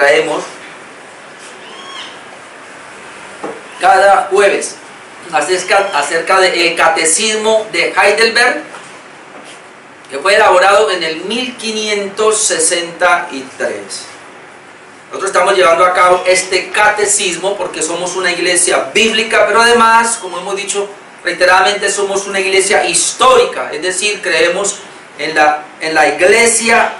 traemos cada jueves acerca del Catecismo de Heidelberg, que fue elaborado en el 1563. Nosotros estamos llevando a cabo este catecismo porque somos una iglesia bíblica, pero además, como hemos dicho reiteradamente, somos una iglesia histórica, es decir, creemos en la iglesia,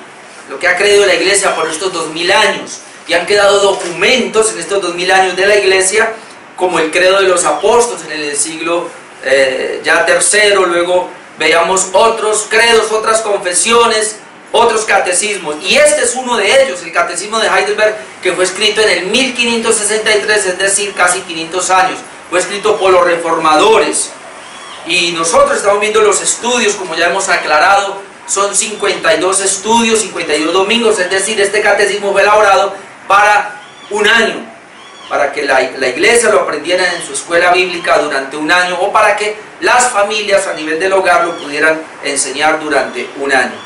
lo que ha creído la iglesia por estos 2000 años, y han quedado documentos en estos 2000 años de la iglesia, como el credo de los apóstoles en el siglo ya tercero. Luego veíamos otros credos, otras confesiones, otros catecismos, y este es uno de ellos, el Catecismo de Heidelberg, que fue escrito en el 1563, es decir, casi 500 años. Fue escrito por los reformadores, y nosotros estamos viendo los estudios, como ya hemos aclarado, son 52 estudios, 52 domingos, es decir, este catecismo fue elaborado para un año, para que la iglesia lo aprendiera en su escuela bíblica durante un año, o para que las familias a nivel del hogar lo pudieran enseñar durante un año.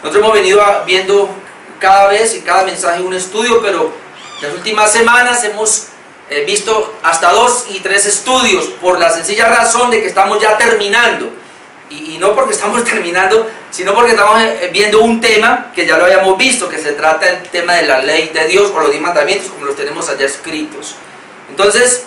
Nosotros hemos venido viendo cada vez, en cada mensaje, un estudio, pero en las últimas semanas hemos visto hasta 2 y 3 estudios, por la sencilla razón de que estamos ya terminando, y no porque estamos terminando, sino porque estamos viendo un tema que ya lo habíamos visto, que se trata del tema de la ley de Dios o los 10 mandamientos, como los tenemos allá escritos. Entonces,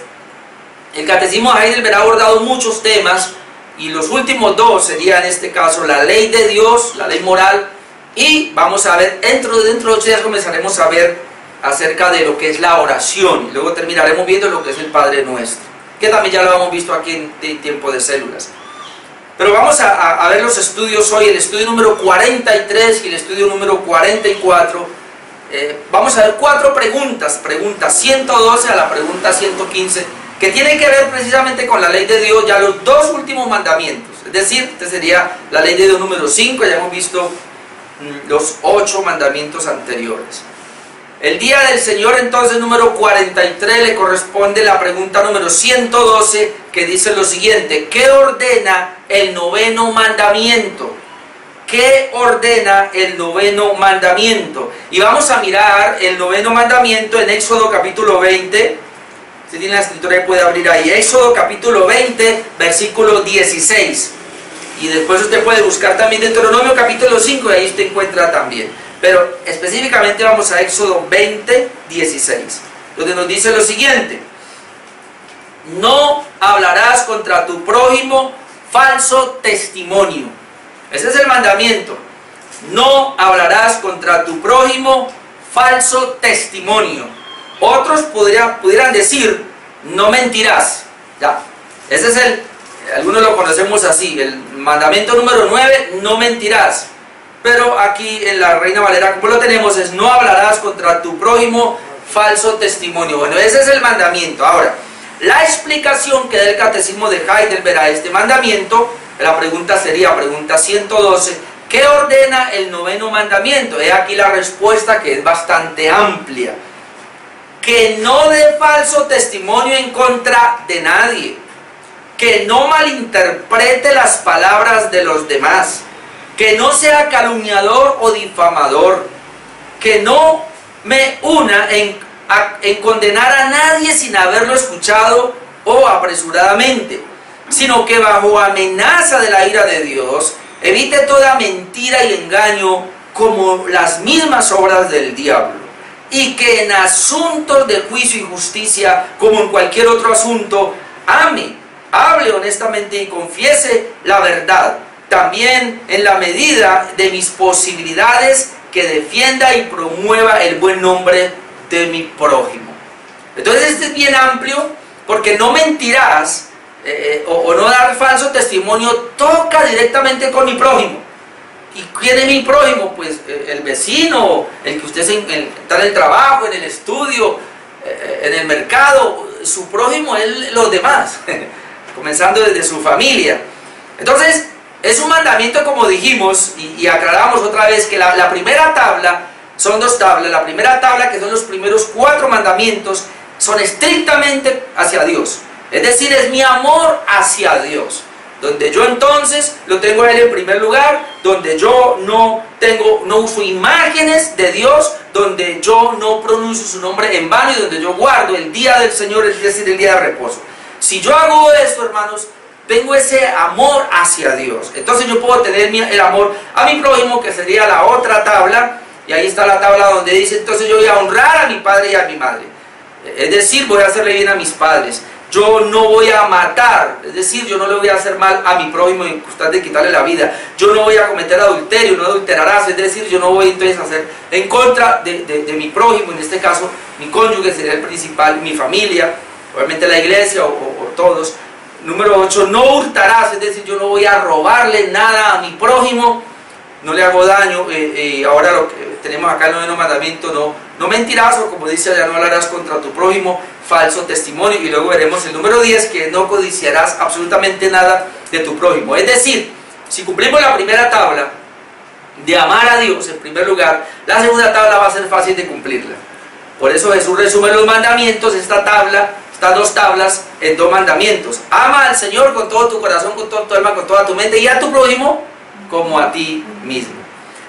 el Catecismo de Heidelberg ha abordado muchos temas, y los últimos 2 serían en este caso la ley de Dios, la ley moral, y vamos a ver, dentro de 8 días comenzaremos a ver acerca de lo que es la oración, y luego terminaremos viendo lo que es el Padre Nuestro, que también ya lo hemos visto aquí en Tiempo de Células. Pero vamos a ver los estudios hoy, el estudio número 43 y el estudio número 44. Vamos a ver 4 preguntas, pregunta 112 a la pregunta 115, que tienen que ver precisamente con la ley de Dios, ya los 2 últimos mandamientos. Es decir, este sería la ley de Dios número 5, ya hemos visto los 8 mandamientos anteriores. El día del Señor, entonces, número 43, le corresponde la pregunta número 112, que dice lo siguiente: ¿qué ordena el 9º mandamiento? ¿Qué ordena el 9º mandamiento? Y vamos a mirar el 9º mandamiento en Éxodo capítulo 20. Si tiene la escritura, puede abrir ahí. Éxodo capítulo 20, versículo 16. Y después usted puede buscar también Deuteronomio capítulo 5, y ahí usted encuentra también. Pero específicamente vamos a Éxodo 20, 16, donde nos dice lo siguiente: no hablarás contra tu prójimo falso testimonio. Ese es el mandamiento. No hablarás contra tu prójimo falso testimonio. Otros pudieran decir, no mentirás. Ya, ese es algunos lo conocemos así, el mandamiento número 9, no mentirás. Pero aquí en la Reina Valera, como lo tenemos, es no hablarás contra tu prójimo falso testimonio. Bueno, ese es el mandamiento. Ahora, la explicación que da el Catecismo de Heidelberg a este mandamiento, la pregunta sería, pregunta 112, ¿qué ordena el 9º mandamiento? He aquí la respuesta, que es bastante amplia: que no dé falso testimonio en contra de nadie, que no malinterprete las palabras de los demás, que no sea calumniador o difamador, que no me una en condenar a nadie sin haberlo escuchado o apresuradamente, sino que bajo amenaza de la ira de Dios evite toda mentira y engaño, como las mismas obras del diablo, y que en asuntos de juicio y justicia, como en cualquier otro asunto, hable honestamente y confiese la verdad, también en la medida de mis posibilidades, que defienda y promueva el buen nombre de mi prójimo. Entonces este es bien amplio, porque no mentirás o no dar falso testimonio toca directamente con mi prójimo. ¿Y quién es mi prójimo? Pues el vecino, el que usted está en el trabajo, en el estudio, en el mercado. Su prójimo es los demás, comenzando desde su familia. Entonces es un mandamiento, como dijimos, y aclaramos otra vez que la primera tabla, son 2 tablas. La primera tabla, que son los primeros 4 mandamientos, son estrictamente hacia Dios. Es decir, es mi amor hacia Dios, donde yo entonces lo tengo a Él en primer lugar, donde yo no uso imágenes de Dios donde yo no pronuncio su nombre en vano y donde yo guardo el día del Señor, es decir, el día de reposo. Si yo hago esto, hermanos, tengo ese amor hacia Dios. Entonces yo puedo tener el amor a mi prójimo, que sería la otra tabla, y ahí está la tabla donde dice, entonces yo voy a honrar a mi padre y a mi madre. Es decir, voy a hacerle bien a mis padres. Yo no voy a matar, es decir, yo no le voy a hacer mal a mi prójimo en cuestión de quitarle la vida. Yo no voy a cometer adulterio, no adulterarás, es decir, yo no voy entonces a hacer en contra de mi prójimo, en este caso mi cónyuge sería el principal, mi familia, obviamente la iglesia o todos. Número 8, no hurtarás, es decir, yo no voy a robarle nada a mi prójimo, no le hago daño. Ahora lo que tenemos acá el 9º mandamiento, no mentirás, o como dice allá, no hablarás contra tu prójimo, falso testimonio. Y luego veremos el número 10, que no codiciarás absolutamente nada de tu prójimo. Es decir, si cumplimos la primera tabla de amar a Dios en primer lugar, la segunda tabla va a ser fácil de cumplirla. Por eso Jesús resume los mandamientos, estas dos tablas en 2 mandamientos. Ama al Señor con todo tu corazón, con toda tu alma, con toda tu mente, y a tu prójimo como a ti mismo.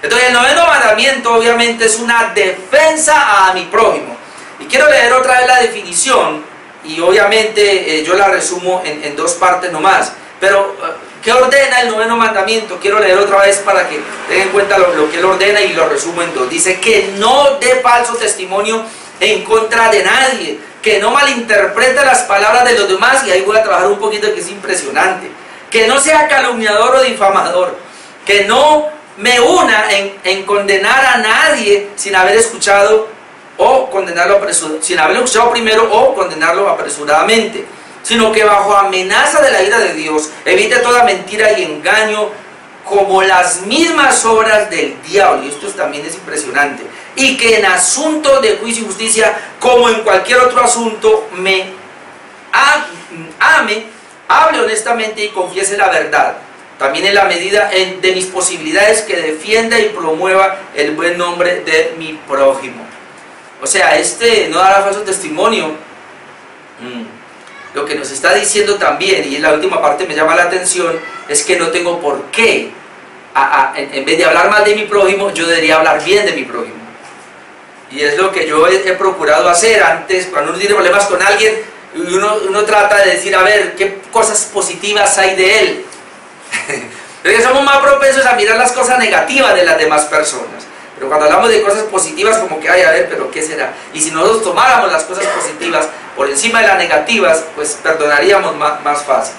Entonces el 9º mandamiento obviamente es una defensa a mi prójimo. Y quiero leer otra vez la definición, y obviamente yo la resumo en 2 partes nomás. Pero ¿qué ordena el 9º mandamiento? Quiero leer otra vez para que tengan en cuenta lo que él ordena, y lo resumo en 2. Dice que no dé falso testimonio en contra de nadie, que no malinterprete las palabras de los demás, y ahí voy a trabajar un poquito, que es impresionante, que no sea calumniador o difamador, que no me una en condenar a nadie sin haber escuchado o condenarlo sin haberlo escuchado primero o condenarlo apresuradamente, sino que bajo amenaza de la ira de Dios evite toda mentira y engaño, como las mismas obras del diablo. Y esto también es impresionante. Y que en asuntos de juicio y justicia, como en cualquier otro asunto, me ame, hable honestamente y confiese la verdad, también en la medida de mis posibilidades, que defienda y promueva el buen nombre de mi prójimo. O sea, no dará falso testimonio. Lo que nos está diciendo también, y en la última parte me llama la atención, es que no tengo por qué, en vez de hablar mal de mi prójimo, yo debería hablar bien de mi prójimo. Y es lo que yo he procurado hacer antes, cuando uno tiene problemas con alguien, uno trata de decir, a ver, qué cosas positivas hay de él. Porque somos más propensos a mirar las cosas negativas de las demás personas. Pero cuando hablamos de cosas positivas, como que, ay, a ver, pero ¿qué será? Y si nosotros tomáramos las cosas positivas por encima de las negativas, pues perdonaríamos más fácil.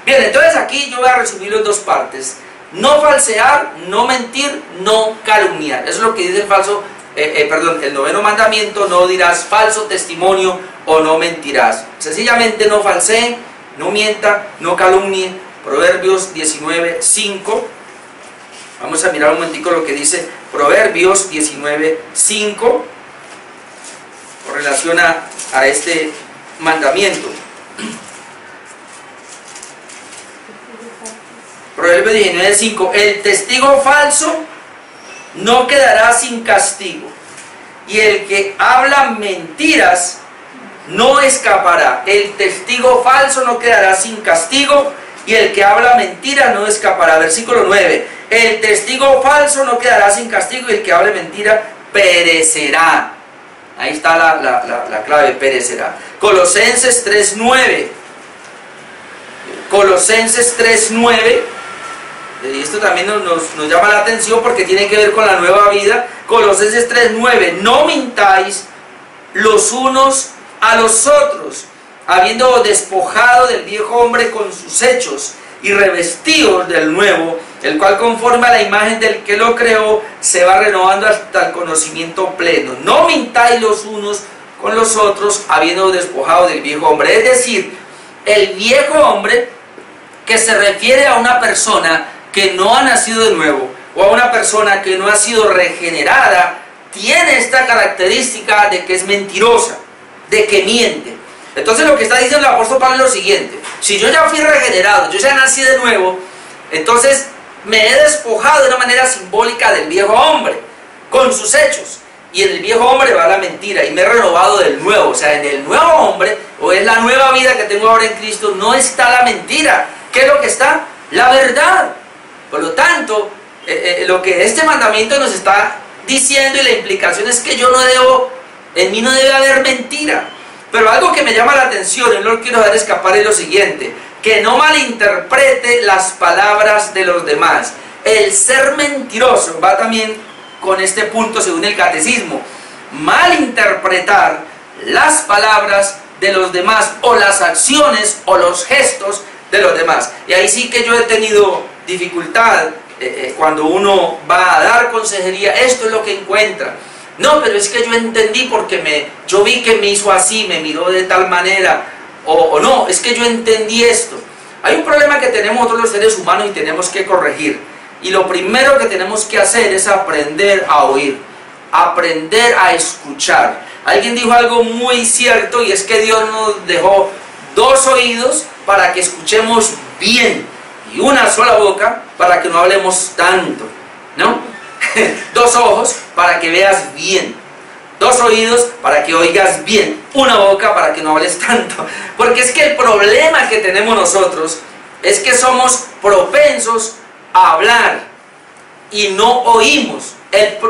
Bien, entonces aquí yo voy a resumirlo en 2 partes. No falsear, no mentir, no calumniar. Eso es lo que dice el 9º mandamiento: no dirás falso testimonio o no mentirás. Sencillamente no falsee, no mienta, no calumnie. Proverbios 19:5. Vamos a mirar un momentico lo que dice Proverbios 19:5 con relación a este mandamiento. Proverbios 19:5. El testigo falso no quedará sin castigo, y el que habla mentiras no escapará. El testigo falso no quedará sin castigo, y el que habla mentira no escapará. Versículo 9. El testigo falso no quedará sin castigo, y el que hable mentira perecerá. Ahí está la clave, perecerá. Colosenses 3:9. Colosenses 3:9. Y esto también nos llama la atención porque tiene que ver con la nueva vida. Colosenses 3:9. No mintáis los unos a los otros, habiendo despojado del viejo hombre con sus hechos y revestidos del nuevo, el cual conforme a la imagen del que lo creó se va renovando hasta el conocimiento pleno. No mintáis los unos con los otros, habiendo despojado del viejo hombre. Es decir, el viejo hombre, que se refiere a una persona que no ha nacido de nuevo, o a una persona que no ha sido regenerada, tiene esta característica de que es mentirosa, de que miente. Entonces lo que está diciendo el apóstol Pablo es lo siguiente: si yo ya fui regenerado, yo ya nací de nuevo, entonces me he despojado de una manera simbólica del viejo hombre, con sus hechos, y en el viejo hombre va la mentira, y me he renovado del nuevo. O sea, en el nuevo hombre, o es la nueva vida que tengo ahora en Cristo, no está la mentira. ¿Qué es lo que está? La verdad. Por lo tanto, lo que este mandamiento nos está diciendo y la implicación es que yo no debo, en mí no debe haber mentira. Pero algo que me llama la atención y no lo quiero dejar escapar es lo siguiente: que no malinterprete las palabras de los demás. El ser mentiroso va también con este punto según el catecismo. Malinterpretar las palabras de los demás o las acciones o los gestos de los demás. Y ahí sí que yo he tenido dificultad cuando uno va a dar consejería. Esto es lo que encuentra. No, pero es que yo entendí porque yo vi que me hizo así, me miró de tal manera. O no, es que yo entendí esto. Hay un problema que tenemos nosotros los seres humanos y tenemos que corregir. Y lo primero que tenemos que hacer es aprender a oír, aprender a escuchar. Alguien dijo algo muy cierto, y es que Dios nos dejó 2 oídos para que escuchemos bien y una sola boca para que no hablemos tanto, ¿no? 2 ojos para que veas bien, 2 oídos para que oigas bien, una boca para que no hables tanto. Porque es que el problema que tenemos nosotros es que somos propensos a hablar y no oímos.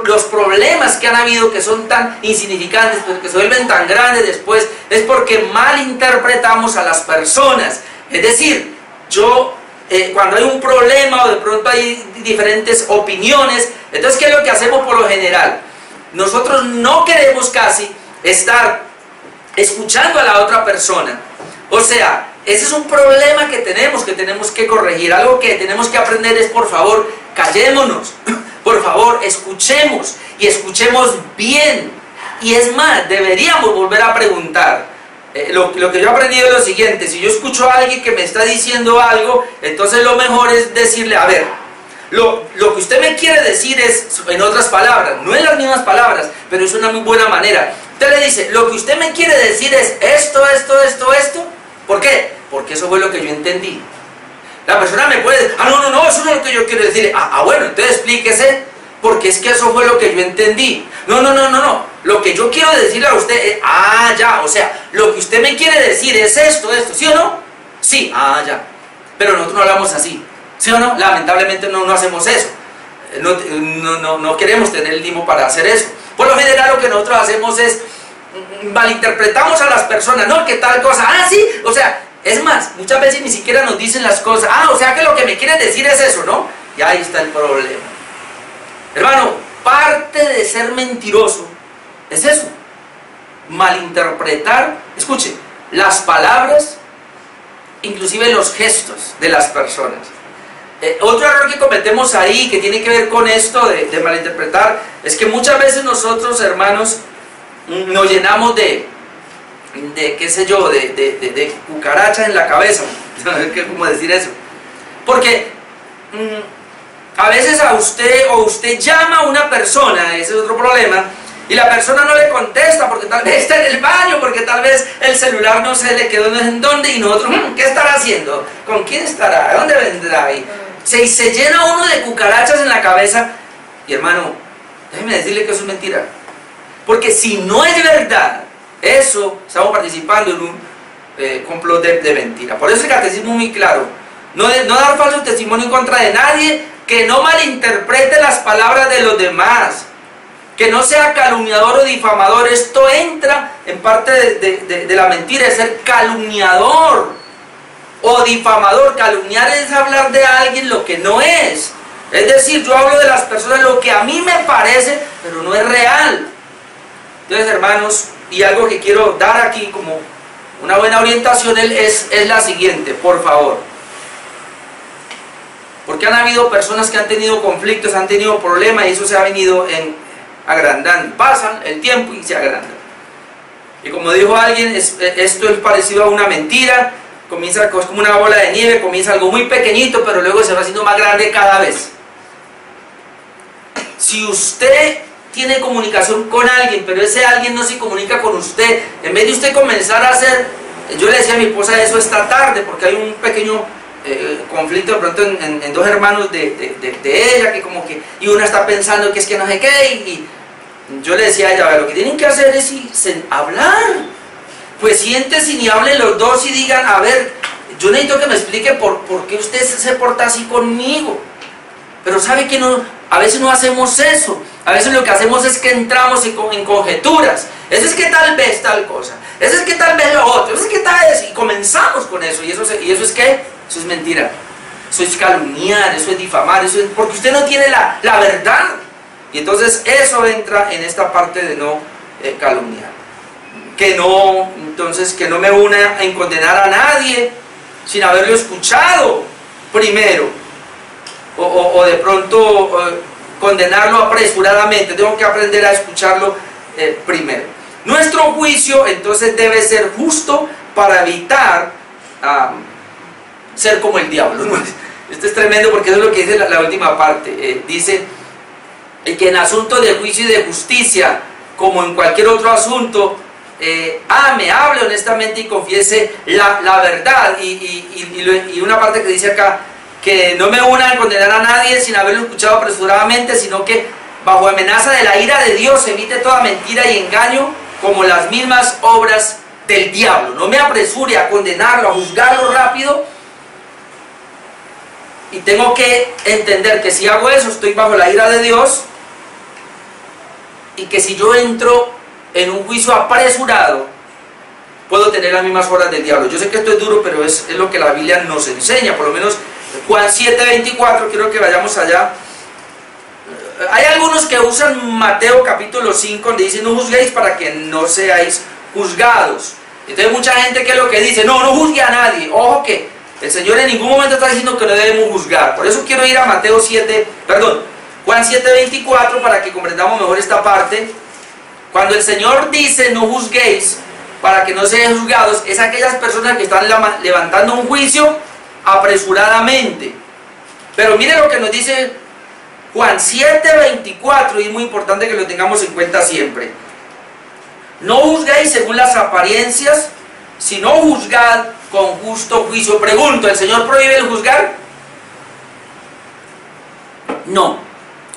Los problemas que han habido, que son tan insignificantes, que se vuelven tan grandes después, es porque malinterpretamos a las personas. Es decir, cuando hay un problema o de pronto hay diferentes opiniones, entonces ¿qué es lo que hacemos por lo general? Nosotros no queremos casi estar escuchando a la otra persona. O sea, ese es un problema que tenemos que corregir. Algo que tenemos que aprender es, por favor, callémonos. Por favor, escuchemos y escuchemos bien. Y es más, deberíamos volver a preguntar. Lo que yo he aprendido es lo siguiente: si yo escucho a alguien que me está diciendo algo, entonces lo mejor es decirle, a ver, lo que usted me quiere decir es en otras palabras, no en las mismas palabras, pero es una muy buena manera. Usted le dice, lo que usted me quiere decir es esto. ¿Por qué? Porque eso fue lo que yo entendí. La persona me puede decir, no, eso no es lo que yo quiero decir. Bueno, entonces explíquese, porque es que eso fue lo que yo entendí. No. Lo que yo quiero decirle a usted es, ya, o sea, lo que usted me quiere decir es esto, ¿sí o no? Sí, ya. Pero nosotros no hablamos así, ¿sí o no? Lamentablemente no hacemos eso. No queremos tener el tiempo para hacer eso. Por lo general lo que nosotros hacemos es malinterpretamos a las personas, ¿no? ¿Qué tal cosa? Sí, o sea, es más, muchas veces ni siquiera nos dicen las cosas. O sea que lo que me quieren decir es eso, ¿no? Y ahí está el problema. Hermano, parte de ser mentiroso es eso: malinterpretar, escuche, las palabras, inclusive los gestos de las personas. Otro error que cometemos ahí, que tiene que ver con esto de malinterpretar, es que muchas veces nosotros, hermanos, nos llenamos de qué sé yo, de cucarachas en la cabeza. ¿Cómo decir eso? Porque a veces usted llama a una persona, ese es otro problema, y la persona no le contesta porque tal vez está en el baño, porque tal vez el celular no se le quedó en dónde, y nosotros, ¿qué estará haciendo? ¿Con quién estará? ¿De dónde vendrá? Y se llena uno de cucarachas en la cabeza. Y hermano, déjeme decirle que eso es mentira. Porque si no es verdad, eso, estamos participando en un complot de mentira. Por eso el catecismo es muy claro: no dar falso testimonio en contra de nadie, que no malinterprete las palabras de los demás, que no sea calumniador o difamador. Esto entra en parte de la mentira, es ser calumniador o difamador. Calumniar es hablar de alguien lo que no es. Es decir, yo hablo de las personas lo que a mí me parece, pero no es real. Entonces, hermanos, y algo que quiero dar aquí como una buena orientación es la siguiente, por favor. Porque han habido personas que han tenido conflictos, han tenido problemas, y eso se ha venido agrandando. Pasan el tiempo y se agranda. Y como dijo alguien, esto es parecido a una mentira. Es como una bola de nieve, comienza algo muy pequeñito, pero luego se va haciendo más grande cada vez. Si usted tiene comunicación con alguien, pero ese alguien no se comunica con usted, en vez de usted comenzar a hacer, yo le decía a mi esposa eso esta tarde, porque hay un pequeño conflicto de pronto en 2 hermanos de ella, que como que, y una está pensando que es que no sé qué, y yo le decía a ella, lo que tienen que hacer es hablar. Pues siéntese y hablen los dos y digan, a ver, yo necesito que me explique por qué usted se porta así conmigo. Pero sabe que no, a veces no hacemos eso. A veces lo que hacemos es que entramos en conjeturas. Eso es que tal vez tal cosa. Eso es que tal vez lo otro. Eso es que tal vez. Y comenzamos con eso. ¿Y eso es qué? Eso es mentira. Eso es calumniar. Eso es difamar. Eso es porque usted no tiene la verdad. Y entonces eso entra en esta parte de no calumniar. Entonces que no me una en condenar a nadie sin haberlo escuchado primero. O de pronto condenarlo apresuradamente. Tengo que aprender a escucharlo primero. Nuestro juicio entonces debe ser justo para evitar ser como el diablo, ¿no? Esto es tremendo porque eso es lo que dice la última parte. Dice que en asuntos de juicio y de justicia, como en cualquier otro asunto, hable honestamente y confiese la verdad. Y una parte que dice acá, que no me una en condenar a nadie sin haberlo escuchado apresuradamente, sino que bajo amenaza de la ira de Dios evite toda mentira y engaño, como las mismas obras del diablo. No me apresure a condenarlo, a juzgarlo rápido. Y tengo que entender que si hago eso, estoy bajo la ira de Dios. Y que si yo entro en un juicio apresurado, puedo tener las mismas obras del diablo. Yo sé que esto es duro, pero es lo que la Biblia nos enseña. Por lo menos Juan 7:24, quiero que vayamos allá. Hay algunos que usan Mateo capítulo 5, donde dice: no juzguéis para que no seáis juzgados. Entonces mucha gente, ¿qué es lo que dice? No juzgue a nadie. Ojo que el Señor en ningún momento está diciendo que no debemos juzgar. Por eso quiero ir a Juan 7:24, para que comprendamos mejor esta parte. Cuando el Señor dice no juzguéis para que no seáis juzgados, es aquellas personas que están levantando un juicio apresuradamente. Pero mire lo que nos dice Juan 7:24, y es muy importante que lo tengamos en cuenta siempre. No juzguéis según las apariencias, sino juzgad con justo juicio. Pregunto, ¿el Señor prohíbe el juzgar? No,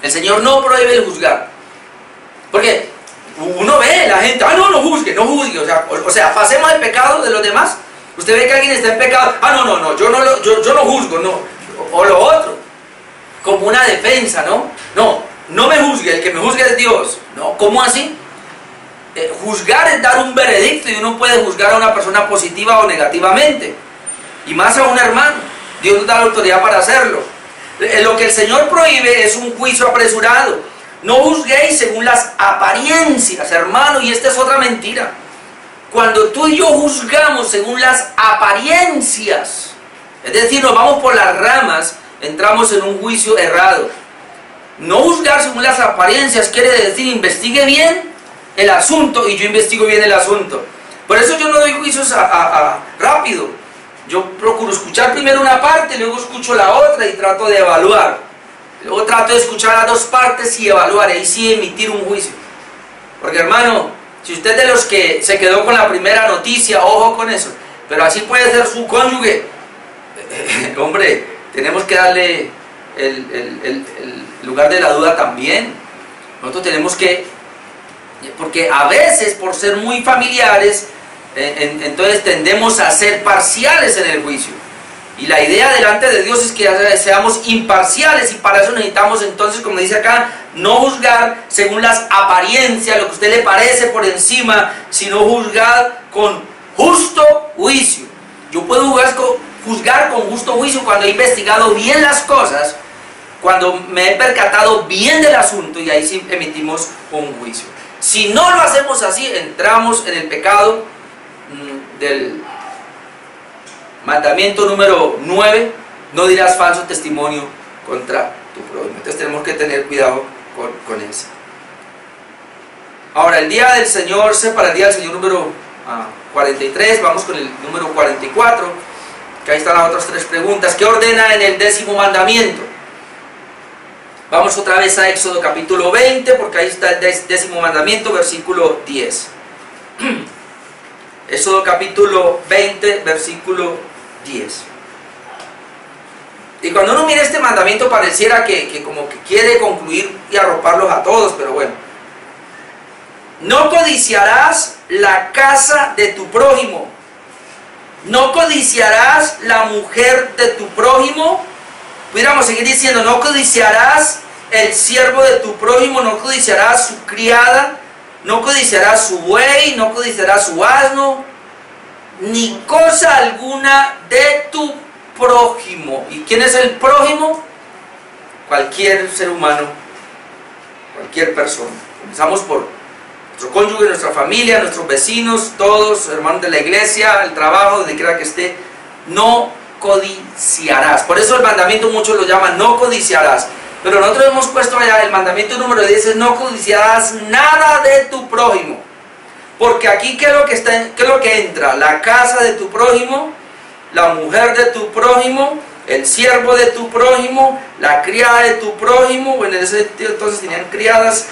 el Señor no prohíbe el juzgar. Porque uno ve la gente, no juzgue. O sea, pasemos el pecado de los demás. Usted ve que alguien está en pecado, yo no juzgo, no. O lo otro, como una defensa, no me juzgue, el que me juzgue es Dios. No, ¿cómo así? Juzgar es dar un veredicto, y uno puede juzgar a una persona positiva o negativamente, y más a un hermano. Dios nos da la autoridad para hacerlo. Lo que el Señor prohíbe es un juicio apresurado. No juzguéis según las apariencias, hermano, y esta es otra mentira. Cuando tú y yo juzgamos según las apariencias, es decir, nos vamos por las ramas, entramos en un juicio errado. No juzgar según las apariencias quiere decir: investigue bien el asunto, y yo investigo bien el asunto. Por eso yo no doy juicios rápido. Yo procuro escuchar primero una parte, luego escucho la otra y trato de evaluar. Luego trato de escuchar las dos partes y evaluar, y sí emitir un juicio. Porque, hermano, si usted es de los que se quedó con la primera noticia, ojo con eso. Pero así puede ser su cónyuge. Hombre, tenemos que darle el lugar de la duda también. Nosotros tenemos que, porque a veces por ser muy familiares, entonces tendemos a ser parciales en el juicio. Y la idea delante de Dios es que seamos imparciales, y para eso necesitamos entonces, como dice acá, no juzgar según las apariencias, lo que a usted le parece por encima, sino juzgar con justo juicio. Yo puedo juzgar con justo juicio cuando he investigado bien las cosas, cuando me he percatado bien del asunto, y ahí sí emitimos un juicio. Si no lo hacemos así, entramos en el pecado del mandamiento número 9, no dirás falso testimonio contra tu prójimo. Entonces tenemos que tener cuidado con eso. Ahora, el día del Señor, para el día del Señor número 43, vamos con el número 44, que ahí están las otras tres preguntas. ¿Qué ordena en el 10º mandamiento? Vamos otra vez a Éxodo capítulo 20, porque ahí está el 10º mandamiento, versículo 10. Éxodo capítulo 20, versículo 10. Y cuando uno mira este mandamiento pareciera que como que quiere concluir y arroparlos a todos, pero bueno. No codiciarás la casa de tu prójimo. No codiciarás la mujer de tu prójimo. Pudiéramos seguir diciendo: no codiciarás el siervo de tu prójimo, no codiciarás su criada, no codiciarás su buey, no codiciarás su asno, ni cosa alguna de tu prójimo. ¿Y quién es el prójimo? Cualquier ser humano, cualquier persona. Comenzamos por nuestro cónyuge, nuestra familia, nuestros vecinos, todos, hermanos de la iglesia, el trabajo, donde quiera que esté. No codiciarás. Por eso el mandamiento muchos lo llaman no codiciarás. Pero nosotros hemos puesto allá el mandamiento número 10, es no codiciarás nada de tu prójimo. Porque aquí, ¿qué es lo que entra? La casa de tu prójimo, la mujer de tu prójimo, el siervo de tu prójimo, la criada de tu prójimo. Bueno, en ese entonces tenían criadas,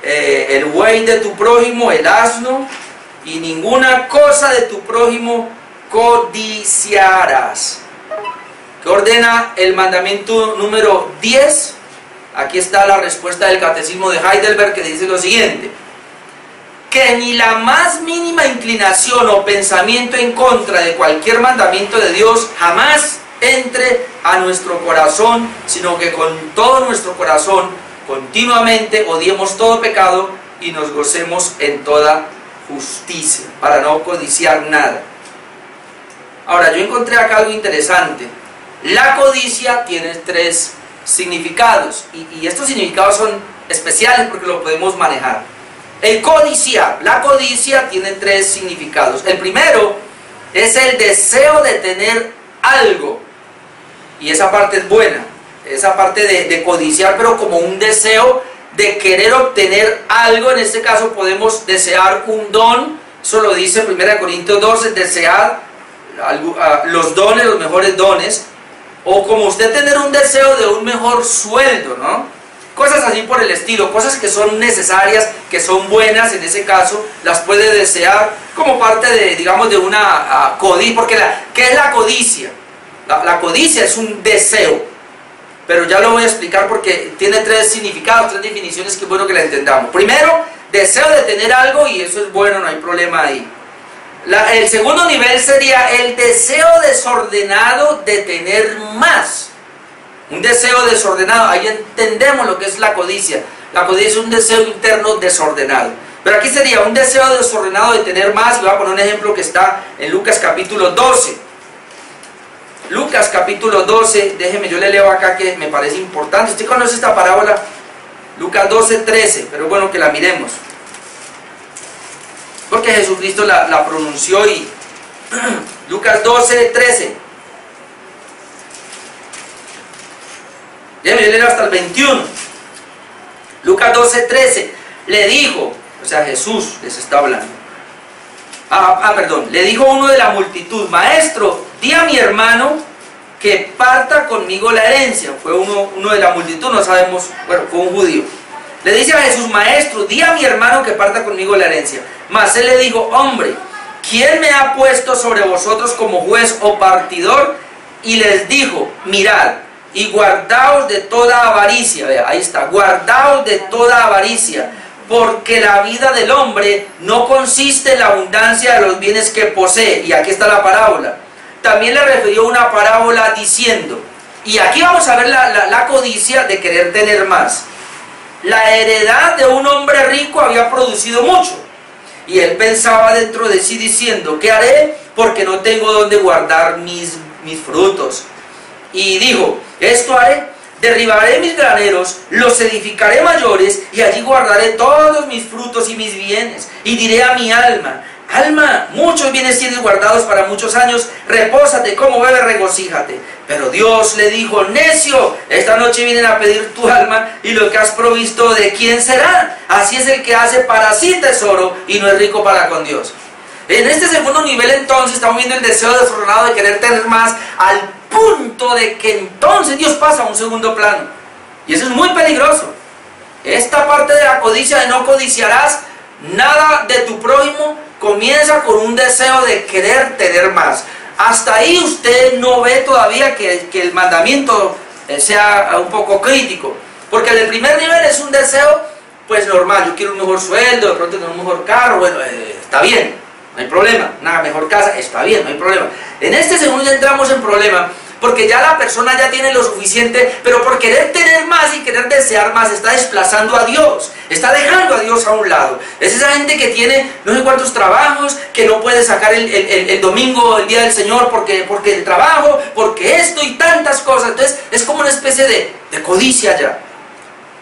el buey de tu prójimo, el asno, y ninguna cosa de tu prójimo codiciarás. ¿Qué ordena el mandamiento número 10? Aquí está la respuesta del Catecismo de Heidelberg, que dice lo siguiente: que ni la más mínima inclinación o pensamiento en contra de cualquier mandamiento de Dios jamás entre a nuestro corazón, sino que con todo nuestro corazón continuamente odiemos todo pecado y nos gocemos en toda justicia, para no codiciar nada. Ahora, yo encontré acá algo interesante. La codicia tiene 3 significados, y estos significados son especiales porque lo podemos manejar. El codiciar, la codicia tiene 3 significados. El primero es el deseo de tener algo, y esa parte es buena, esa parte de codiciar, pero como un deseo de querer obtener algo. En este caso podemos desear un don, eso lo dice 1 Corintios 12, desear los dones, los mejores dones, o como usted tener un deseo de un mejor sueldo, ¿no? Cosas así por el estilo, cosas que son necesarias, que son buenas, en ese caso las puede desear como parte de, digamos, de una codicia. Porque ¿qué es la codicia? La codicia es un deseo, pero ya lo voy a explicar porque tiene 3 significados, 3 definiciones que es bueno que la entendamos. Primero, deseo de tener algo, y eso es bueno, no hay problema ahí. El segundo nivel sería el deseo desordenado de tener más. Un deseo desordenado, ahí entendemos lo que es la codicia. La codicia es un deseo interno desordenado. Pero aquí sería un deseo desordenado de tener más. Le voy a poner un ejemplo que está en Lucas capítulo 12. Lucas capítulo 12, déjeme, yo le leo acá que me parece importante. ¿Usted conoce esta parábola? Lucas 12, 13, pero bueno que la miremos. Porque Jesucristo la pronunció y Lucas 12, 13. Déjeme leer hasta el 21. Lucas 12, 13. Le dijo, o sea, Jesús les está hablando. Le dijo uno de la multitud: maestro, di a mi hermano que parta conmigo la herencia. Fue uno de la multitud, no sabemos, bueno, fue un judío. Le dice a Jesús: maestro, di a mi hermano que parta conmigo la herencia. Mas él le dijo: hombre, ¿quién me ha puesto sobre vosotros como juez o partidor? Y les dijo: mirad, y guardaos de toda avaricia. Vea, ahí está, guardaos de toda avaricia, porque la vida del hombre no consiste en la abundancia de los bienes que posee. Y aquí está la parábola. También le refirió una parábola diciendo, y aquí vamos a ver la codicia de querer tener más. La heredad de un hombre rico había producido mucho, y él pensaba dentro de sí diciendo: ¿qué haré? Porque no tengo donde guardar mis frutos. Y dijo: esto haré, derribaré mis graneros, los edificaré mayores, y allí guardaré todos mis frutos y mis bienes. Y diré a mi alma: alma, muchos bienes tienes guardados para muchos años, repósate, como bebe, regocíjate. Pero Dios le dijo: necio, esta noche vienen a pedir tu alma, y lo que has provisto, ¿de quién será? Así es el que hace para sí tesoro y no es rico para con Dios. En este segundo nivel, entonces, estamos viendo el deseo desordenado de querer tener más, al punto de que entonces Dios pasa a un segundo plano. Y eso es muy peligroso. Esta parte de la codicia, de no codiciarás nada de tu prójimo, comienza con un deseo de querer tener más. Hasta ahí usted no ve todavía que el mandamiento sea un poco crítico, porque el primer nivel es un deseo pues normal. Yo quiero un mejor sueldo, de pronto tener un mejor carro, bueno, está bien, no hay problema. Una mejor casa, está bien, no hay problema. En este segundo ya entramos en problema, porque ya la persona ya tiene lo suficiente, pero por querer tener más y querer desear más está desplazando a Dios, está dejando a Dios a un lado. Es esa gente que tiene no sé cuántos trabajos, que no puede sacar el domingo, el día del Señor, porque el trabajo, porque esto y tantas cosas. Entonces es como una especie de codicia ya.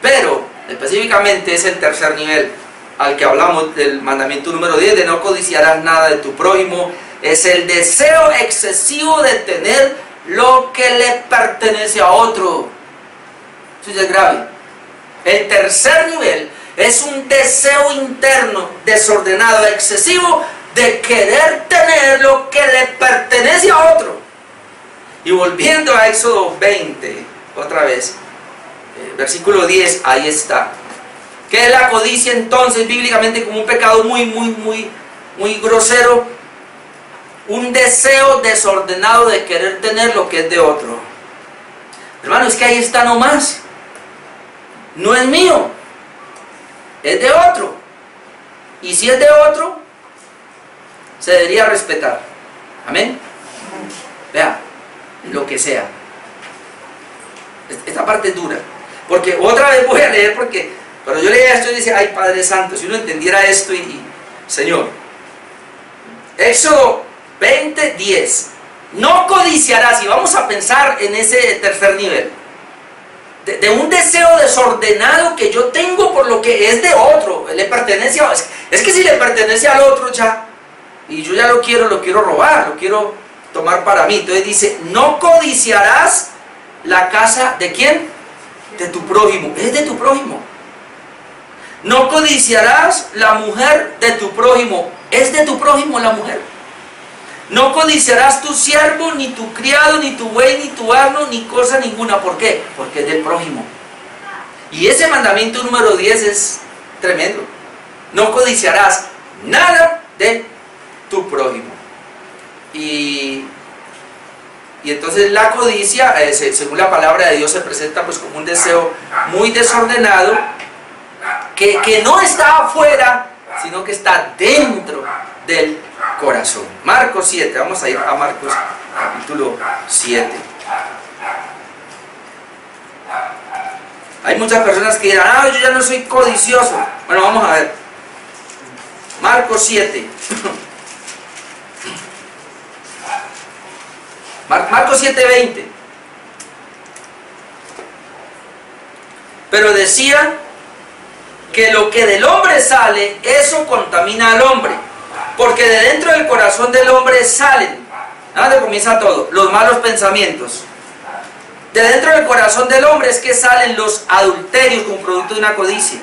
Pero específicamente es el tercer nivel al que hablamos del mandamiento número 10, de no codiciarás nada de tu prójimo. Es el deseo excesivo de tener lo que le pertenece a otro. Eso ya es grave. El tercer nivel es un deseo interno desordenado, excesivo, de querer tener lo que le pertenece a otro. Y volviendo a Éxodo 20, otra vez, versículo 10, ahí está. ¿Qué es la codicia entonces bíblicamente? Como un pecado muy grosero, un deseo desordenado de querer tener lo que es de otro. Hermano, es que ahí está nomás. No es mío, es de otro. Y si es de otro, se debería respetar. Amén. Vea, lo que sea. Esta parte es dura. Porque otra vez voy a leer, porque cuando yo leía esto, yo decía, ay Padre Santo, si uno entendiera esto Señor. Éxodo 20:10. No codiciarás, y vamos a pensar en ese tercer nivel. De un deseo desordenado que yo tengo por lo que es de otro, le pertenece a... Es que si le pertenece al otro ya, y yo ya lo quiero robar, lo quiero tomar para mí. Entonces dice, no codiciarás la casa ¿de quién? De tu prójimo. Es de tu prójimo. No codiciarás la mujer de tu prójimo. Es de tu prójimo la mujer. No codiciarás tu siervo, ni tu criado, ni tu buey, ni tu asno, ni cosa ninguna. ¿Por qué? Porque es del prójimo. Y ese mandamiento número 10 es tremendo. No codiciarás nada de tu prójimo. Y entonces la codicia, según la palabra de Dios, se presenta pues como un deseo muy desordenado, que no está afuera, sino que está dentro del corazón. Marcos 7, vamos a ir a Marcos capítulo 7. Hay muchas personas que dirán, yo ya no soy codicioso. Bueno, vamos a ver. Marcos 7. Marcos 7:20. Pero decía que lo que del hombre sale, eso contamina al hombre. Porque de dentro del corazón del hombre salen, ¿dónde comienza todo? Los malos pensamientos. De dentro del corazón del hombre es que salen los adulterios como producto de una codicia,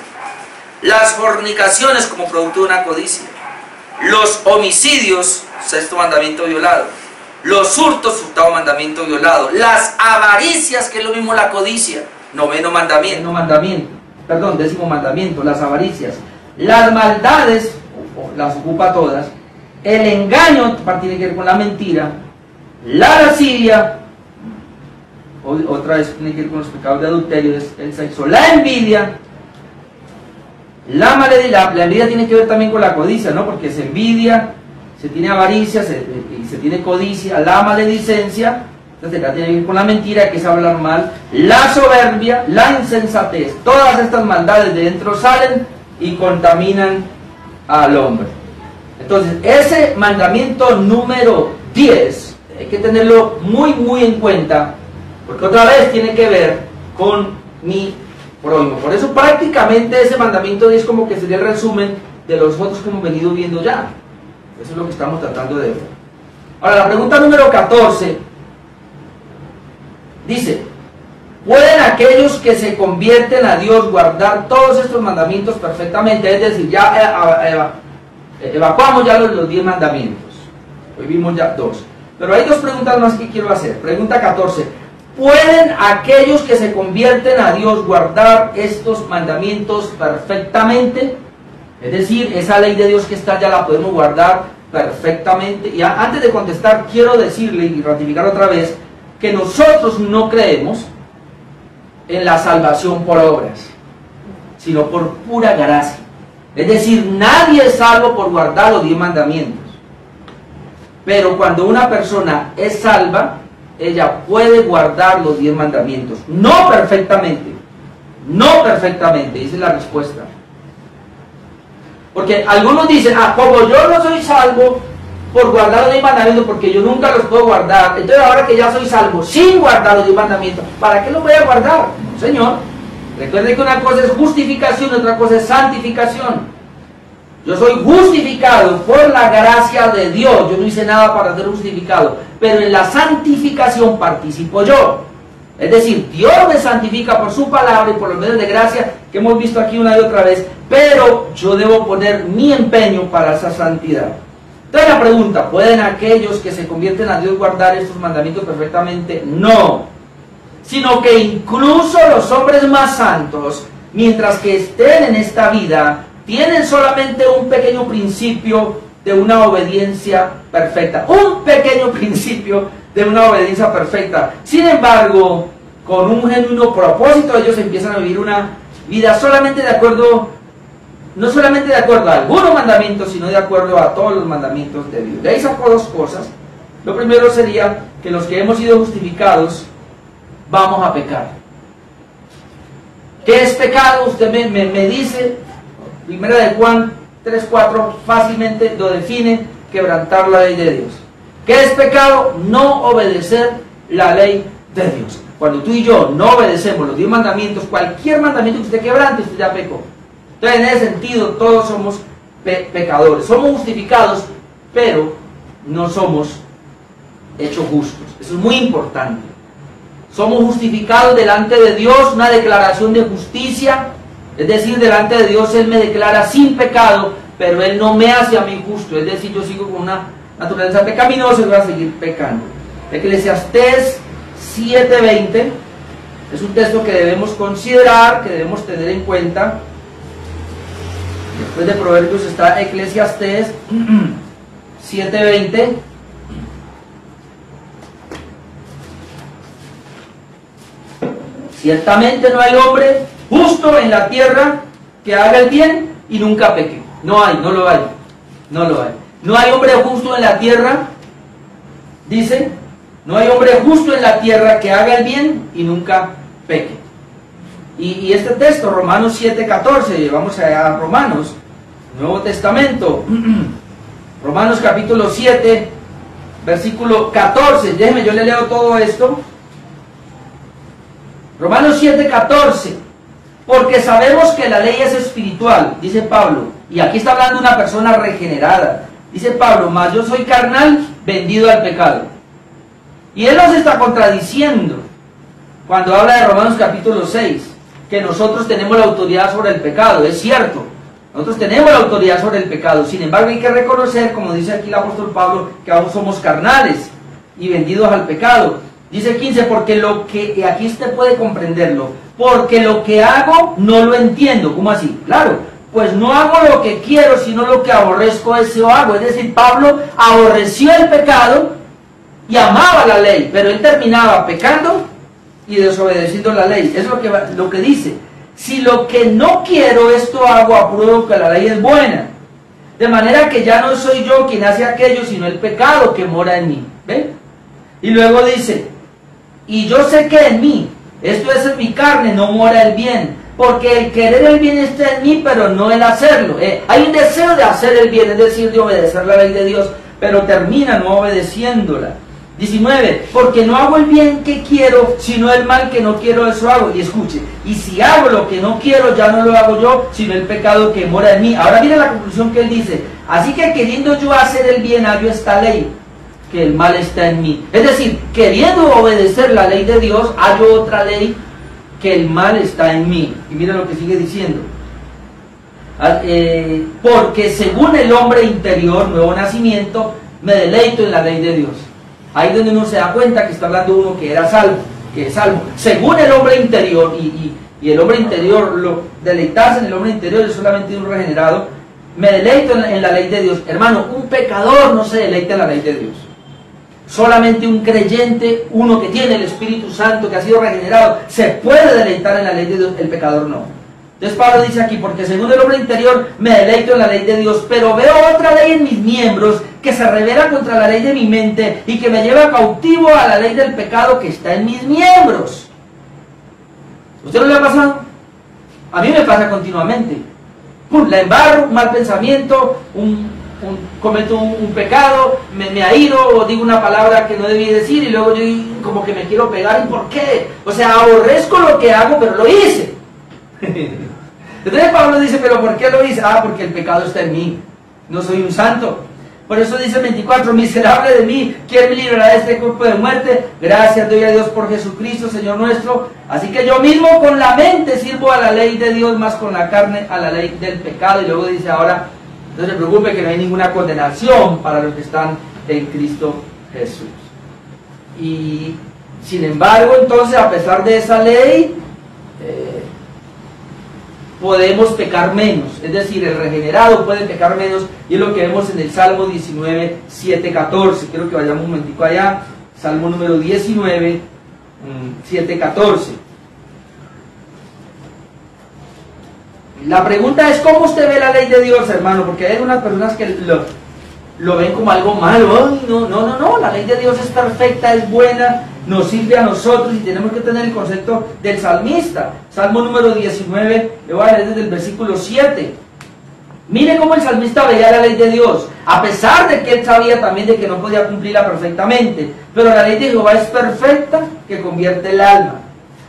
las fornicaciones como producto de una codicia, los homicidios, sexto mandamiento violado, los hurtos, octavo mandamiento violado, las avaricias, que es lo mismo la codicia, noveno mandamiento, décimo mandamiento, las avaricias, las maldades, las ocupa todas, el engaño, tiene que ver con la mentira, la lascivia, otra vez tiene que ver con los pecados de adulterio, el sexo, la envidia, la malediciencia. La envidia tiene que ver también con la codicia, ¿no? Porque se envidia, se tiene avaricia, y se tiene codicia, la maledicencia, entonces la tiene que ver con la mentira, que es hablar mal, la soberbia, la insensatez. Todas estas maldades de dentro salen y contaminan al hombre. Entonces, ese mandamiento número 10, hay que tenerlo muy en cuenta, porque otra vez tiene que ver con mi prójimo. Por eso prácticamente ese mandamiento 10 como que sería el resumen de los otros que hemos venido viendo ya. Eso es lo que estamos tratando de ver. Ahora, la pregunta número 14 dice, ¿pueden aquellos que se convierten a Dios guardar todos estos mandamientos perfectamente? Es decir, ya evacuamos ya los 10 mandamientos. Hoy vimos ya 2. Pero hay 2 preguntas más que quiero hacer. Pregunta 14. ¿Pueden aquellos que se convierten a Dios guardar estos mandamientos perfectamente? Es decir, esa ley de Dios que está ya la podemos guardar perfectamente. Y antes de contestar, quiero decirle y ratificar otra vez que nosotros no creemos en la salvación por obras, sino por pura gracia. Es decir, nadie es salvo por guardar los 10 mandamientos. Pero cuando una persona es salva, ella puede guardar los 10 mandamientos. No perfectamente. No perfectamente, dice la respuesta. Porque algunos dicen, como yo no soy salvo por guardar los 10 mandamientos, porque yo nunca los puedo guardar, entonces ahora que ya soy salvo sin guardar los 10 mandamientos, ¿para qué los voy a guardar? No, Señor. Recuerde que una cosa es justificación, otra cosa es santificación. Yo soy justificado por la gracia de Dios. Yo no hice nada para ser justificado, pero en la santificación participo yo. Es decir, Dios me santifica por su palabra y por los medios de gracia que hemos visto aquí una y otra vez, pero yo debo poner mi empeño para esa santidad. Entonces la pregunta, ¿pueden aquellos que se convierten a Dios guardar estos mandamientos perfectamente? No, sino que incluso los hombres más santos, mientras que estén en esta vida, tienen solamente un pequeño principio de una obediencia perfecta. Un pequeño principio de una obediencia perfecta. Sin embargo, con un genuino propósito, ellos empiezan a vivir una vida solamente de acuerdo, no solamente de acuerdo a algunos mandamientos, sino de acuerdo a todos los mandamientos de Dios. De ahí saco dos cosas. Lo primero sería que los que hemos sido justificados vamos a pecar. ¿Qué es pecado? Usted me dice, primera de Juan 3:4 fácilmente lo define: quebrantar la ley de Dios. ¿Qué es pecado? No obedecer la ley de Dios. Cuando tú y yo no obedecemos los 10 mandamientos, cualquier mandamiento que usted quebrante, usted ya pecó. Entonces, en ese sentido, todos somos pecadores. Somos justificados, pero no somos hechos justos. Eso es muy importante. Somos justificados delante de Dios, una declaración de justicia. Es decir, delante de Dios Él me declara sin pecado, pero Él no me hace a mí justo. Es decir, yo sigo con una naturaleza pecaminosa y voy a seguir pecando. Eclesiastés 7:20 es un texto que debemos considerar, que debemos tener en cuenta. Después de Proverbios está Eclesiastés 7:20. Ciertamente no hay hombre justo en la tierra que haga el bien y nunca peque. No hay, no lo hay, no lo hay. No hay hombre justo en la tierra, dice, no hay hombre justo en la tierra que haga el bien y nunca peque. Y este texto, Romanos 7:14, vamos a Romanos, Nuevo Testamento, Romanos capítulo 7, versículo 14, déjeme, yo le leo todo esto. Romanos 7:14, porque sabemos que la ley es espiritual, dice Pablo, y aquí está hablando de una persona regenerada. Dice Pablo, mas yo soy carnal, vendido al pecado. Y él nos está contradiciendo cuando habla de Romanos capítulo 6, que nosotros tenemos la autoridad sobre el pecado. Es cierto, nosotros tenemos la autoridad sobre el pecado. Sin embargo, hay que reconocer, como dice aquí el apóstol Pablo, que aún somos carnales y vendidos al pecado. Dice 15, porque lo que, y aquí usted puede comprenderlo, porque lo que hago no lo entiendo. ¿Cómo así? Claro, pues no hago lo que quiero, sino lo que aborrezco, eso hago. Es decir, Pablo aborreció el pecado y amaba la ley, pero él terminaba pecando y desobedeciendo la ley. Es lo que dice. Si lo que no quiero, esto hago, apruebo que la ley es buena. De manera que ya no soy yo quien hace aquello, sino el pecado que mora en mí. ¿Ven? Y luego dice, y yo sé que en mí, esto es en mi carne, no mora el bien. Porque el querer el bien está en mí, pero no el hacerlo. Hay un deseo de hacer el bien, es decir, de obedecer la ley de Dios, pero termina no obedeciéndola. 19, porque no hago el bien que quiero, sino el mal que no quiero, eso hago. Y escuche, y si hago lo que no quiero, ya no lo hago yo, sino el pecado que mora en mí. Ahora mira la conclusión que él dice, así que queriendo yo hacer el bien, hallo esta ley, que el mal está en mí. Es decir, queriendo obedecer la ley de Dios, hallo otra ley, que el mal está en mí. Y mira lo que sigue diciendo. Porque según el hombre interior, nuevo nacimiento, me deleito en la ley de Dios. Ahí es donde uno se da cuenta que está hablando uno que era salvo, que es salvo. Según el hombre interior, y el hombre interior, deleitarse en el hombre interior es solamente un regenerado, me deleito en la ley de Dios. Hermano, un pecador no se deleita en la ley de Dios. Solamente un creyente, uno que tiene el Espíritu Santo, que ha sido regenerado, se puede deleitar en la ley de Dios. El pecador no. Entonces Pablo dice aquí, porque según el hombre interior me deleito en la ley de Dios, pero veo otra ley en mis miembros que se revela contra la ley de mi mente y que me lleva cautivo a la ley del pecado que está en mis miembros. ¿Usted no le ha pasado? A mí me pasa continuamente. La embarro, un mal pensamiento, cometo un pecado, me airo o digo una palabra que no debí decir y luego yo como que me quiero pegar. ¿Y por qué? O sea, aborrezco lo que hago, pero lo hice. Entonces Pablo dice, ¿pero por qué lo hice? Ah, porque el pecado está en mí, no soy un santo. Por eso dice 24, miserable de mí, ¿quién me librará de este cuerpo de muerte? Gracias doy a Dios por Jesucristo, Señor nuestro. Así que yo mismo con la mente sirvo a la ley de Dios, más con la carne a la ley del pecado. Y luego dice ahora, no se preocupe que no hay ninguna condenación para los que están en Cristo Jesús. Y sin embargo, entonces, a pesar de esa ley, podemos pecar menos, es decir, el regenerado puede pecar menos, y es lo que vemos en el Salmo 19, 7, 14. Quiero que vayamos un momentico allá, Salmo número 19, 7, 14. La pregunta es, ¿cómo usted ve la ley de Dios, hermano? Porque hay algunas personas que lo ven como algo malo. Ay, no, la ley de Dios es perfecta, es buena, nos sirve a nosotros, y tenemos que tener el concepto del salmista. Salmo número 19, le voy a leer desde el versículo 7. Mire cómo el salmista veía la ley de Dios, a pesar de que él sabía también de que no podía cumplirla perfectamente. Pero la ley de Jehová es perfecta, que convierte el alma.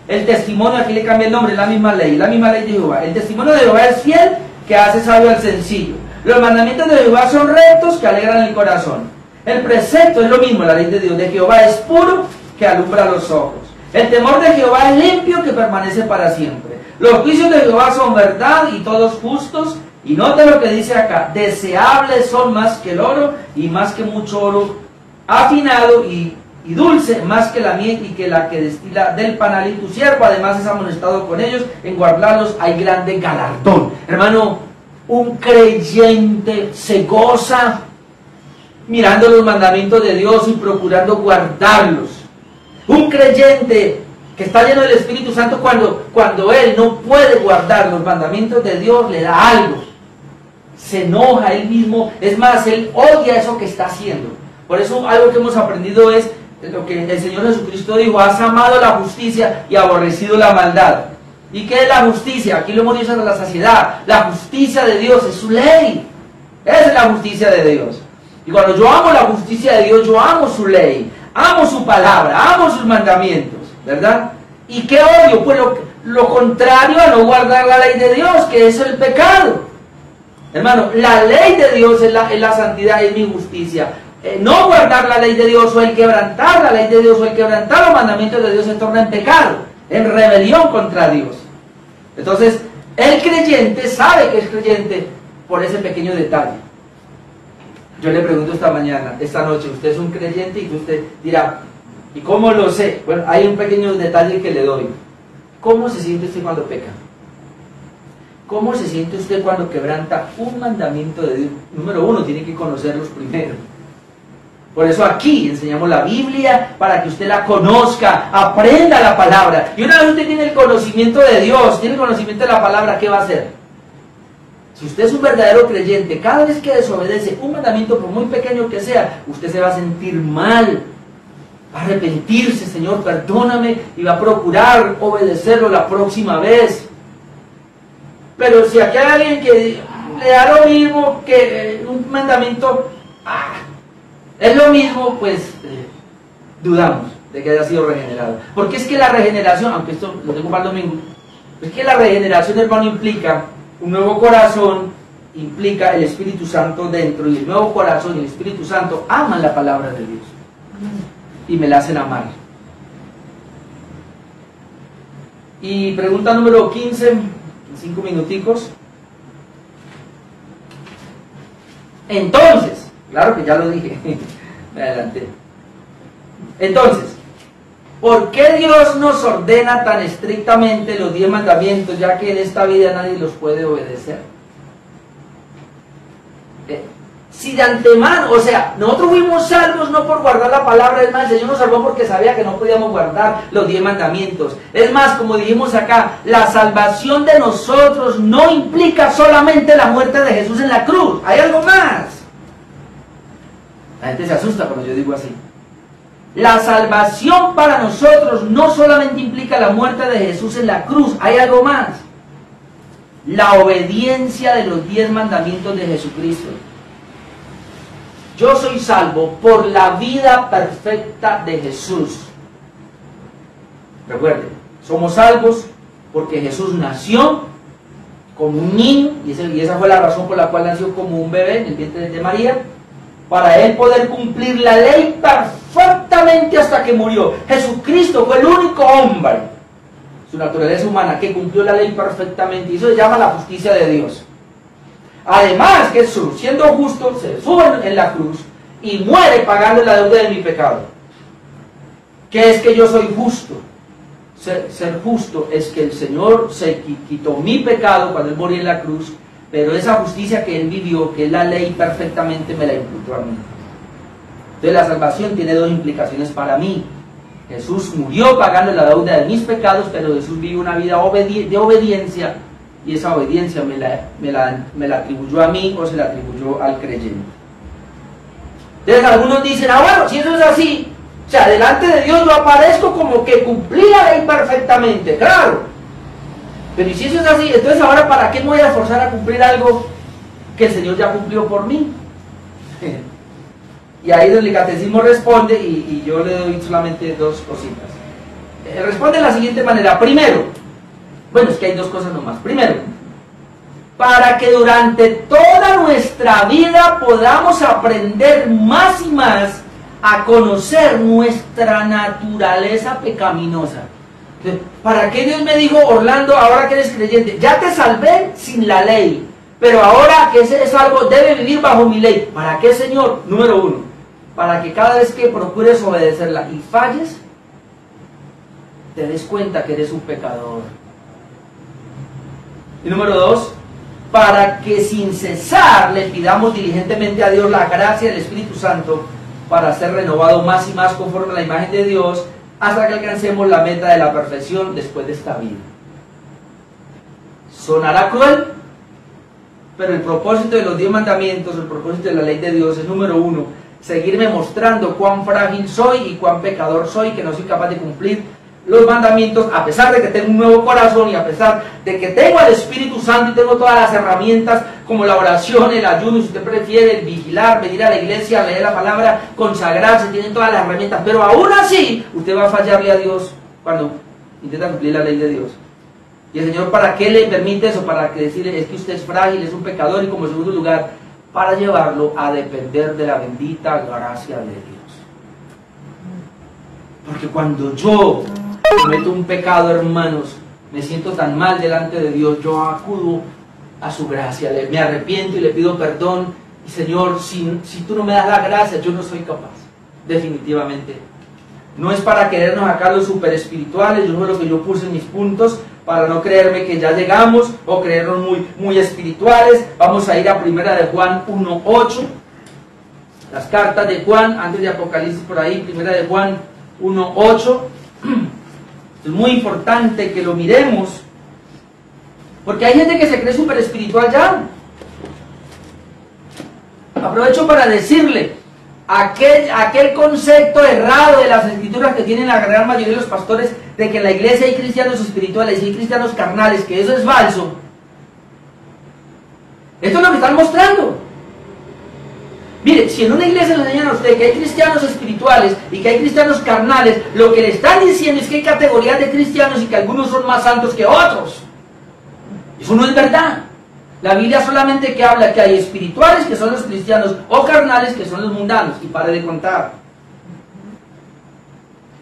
El testimonio, aquí le cambia el nombre, es la misma ley de Jehová. El testimonio de Jehová es fiel, que hace sabio al sencillo. Los mandamientos de Jehová son rectos, que alegran el corazón. El precepto es lo mismo, la ley de Dios de Jehová es puro, que alumbra los ojos. El temor de Jehová es limpio, que permanece para siempre. Los juicios de Jehová son verdad y todos justos. Y note lo que dice acá, deseables son más que el oro y más que mucho oro afinado y dulce, más que la miel y que la que destila del panal. Y tu siervo además es amonestado con ellos, en guardarlos hay grande galardón. Hermano, un creyente se goza mirando los mandamientos de Dios y procurando guardarlos. Un creyente que está lleno del Espíritu Santo, cuando él no puede guardar los mandamientos de Dios, le da algo. Se enoja él mismo, es más, él odia eso que está haciendo. Por eso algo que hemos aprendido es lo que el Señor Jesucristo dijo: has amado la justicia y aborrecido la maldad. ¿Y qué es la justicia? Aquí lo hemos dicho hasta la saciedad. La justicia de Dios es su ley. Esa es la justicia de Dios. Y cuando yo amo la justicia de Dios, yo amo su ley, amo su palabra, amo sus mandamientos, ¿verdad? ¿Y qué odio? Pues lo contrario a no guardar la ley de Dios, que es el pecado. Hermano, la ley de Dios es la santidad, es mi justicia. No guardar la ley de Dios o el quebrantar la ley de Dios o el quebrantar los mandamientos de Dios se torna en pecado, en rebelión contra Dios. Entonces, el creyente sabe que es creyente por ese pequeño detalle. Yo le pregunto esta noche, ¿usted es un creyente? Y usted dirá, ¿y cómo lo sé? Bueno, hay un pequeño detalle que le doy. ¿Cómo se siente usted cuando peca? ¿Cómo se siente usted cuando quebranta un mandamiento de Dios? Número uno, tiene que conocerlos primero. Por eso aquí enseñamos la Biblia, para que usted la conozca, aprenda la palabra. Y una vez usted tiene el conocimiento de Dios, tiene el conocimiento de la palabra, ¿qué va a hacer? Si usted es un verdadero creyente, cada vez que desobedece un mandamiento, por muy pequeño que sea, usted se va a sentir mal, va a arrepentirse: Señor, perdóname, y va a procurar obedecerlo la próxima vez. Pero si aquí hay alguien que le da lo mismo que un mandamiento, es lo mismo, pues dudamos de que haya sido regenerado. Porque es que la regeneración, aunque esto lo tengo para el domingo, es que la regeneración, hermano, implica un nuevo corazón, implica el Espíritu Santo dentro, y el nuevo corazón y el Espíritu Santo aman la palabra de Dios y me la hacen amar. Y pregunta número 15, en 5 minuticos. Entonces, claro que ya lo dije, me adelanté. Entonces, ¿por qué Dios nos ordena tan estrictamente los 10 mandamientos, ya que en esta vida nadie los puede obedecer? Si de antemano, o sea, nosotros fuimos salvos no por guardar la palabra, es más, el Señor nos salvó porque sabía que no podíamos guardar los 10 mandamientos. Es más, como dijimos acá, la salvación de nosotros no implica solamente la muerte de Jesús en la cruz, hay algo más. La gente se asusta cuando yo digo así. La salvación para nosotros no solamente implica la muerte de Jesús en la cruz, hay algo más. La obediencia de los 10 mandamientos de Jesucristo. Yo soy salvo por la vida perfecta de Jesús. Recuerden, somos salvos porque Jesús nació como un niño, y esa fue la razón por la cual nació como un bebé en el vientre de María, para Él poder cumplir la ley perfectamente hasta que murió. Jesucristo fue el único hombre, su naturaleza humana, que cumplió la ley perfectamente, y eso se llama la justicia de Dios. Además, Jesús, siendo justo, se sube en la cruz y muere pagando la deuda de mi pecado. ¿Qué es que yo soy justo? Ser justo es que el Señor se quitó mi pecado cuando Él murió en la cruz, pero esa justicia que Él vivió, que es la ley, perfectamente me la imputó a mí. Entonces la salvación tiene 2 implicaciones para mí. Jesús murió pagando la deuda de mis pecados, pero Jesús vive una vida de obediencia, y esa obediencia me la atribuyó a mí o se la atribuyó al creyente. Entonces algunos dicen, bueno, si eso es así, o sea, delante de Dios yo aparezco como que cumplí la ley perfectamente, claro. Pero ¿y si eso es así? Entonces ahora ¿para qué me voy a esforzar a cumplir algo que el Señor ya cumplió por mí? Y ahí el catecismo responde, y yo le doy solamente 2 cositas. Responde de la siguiente manera. Primero, bueno, es que hay 2 cosas nomás. Primero, para que durante toda nuestra vida podamos aprender más y más a conocer nuestra naturaleza pecaminosa. ¿Para qué Dios me dijo, Orlando, ahora que eres creyente, ya te salvé sin la ley, pero ahora que ese salvo debe vivir bajo mi ley? ¿Para qué, Señor? Número 1, para que cada vez que procures obedecerla y falles, te des cuenta que eres un pecador. Y número 2, para que sin cesar le pidamos diligentemente a Dios la gracia del Espíritu Santo para ser renovado más y más conforme a la imagen de Dios, hasta que alcancemos la meta de la perfección después de esta vida. Sonará cruel, pero el propósito de los 10 mandamientos, el propósito de la ley de Dios es, número 1, seguirme mostrando cuán frágil soy y cuán pecador soy, que no soy capaz de cumplir los mandamientos, a pesar de que tengo un nuevo corazón y a pesar de que tengo al Espíritu Santo y tengo todas las herramientas como la oración, el ayuno, si usted prefiere, el vigilar, venir a la iglesia, leer la palabra, consagrarse, tienen todas las herramientas, pero aún así usted va a fallarle a Dios cuando intenta cumplir la ley de Dios. Y el Señor, ¿para qué le permite eso? Para que decirle, es que usted es frágil, es un pecador, y como segundo lugar, para llevarlo a depender de la bendita gracia de Dios. Porque cuando yo cometo un pecado, hermanos, me siento tan mal delante de Dios, yo acudo a su gracia, me arrepiento y le pido perdón, y Señor, si tú no me das la gracia, yo no soy capaz, definitivamente. No es para querernos acá los super espirituales, yo no es lo que yo puse en mis puntos, para no creerme que ya llegamos, o creernos muy espirituales. Vamos a ir a 1 de Juan 1:8, las cartas de Juan, antes de Apocalipsis por ahí, 1 de Juan 1:8. Es muy importante que lo miremos, porque hay gente que se cree súper espiritual ya. Aprovecho para decirle, aquel concepto errado de las escrituras que tienen la gran mayoría de los pastores, de que en la iglesia hay cristianos espirituales y hay cristianos carnales, que eso es falso. Esto es lo que están mostrando. Mire, si en una iglesia le enseñan a usted que hay cristianos espirituales y que hay cristianos carnales, lo que le están diciendo es que hay categorías de cristianos y que algunos son más santos que otros. Eso no es verdad. La Biblia solamente que habla que hay espirituales, que son los cristianos, o carnales, que son los mundanos, y pare de contar.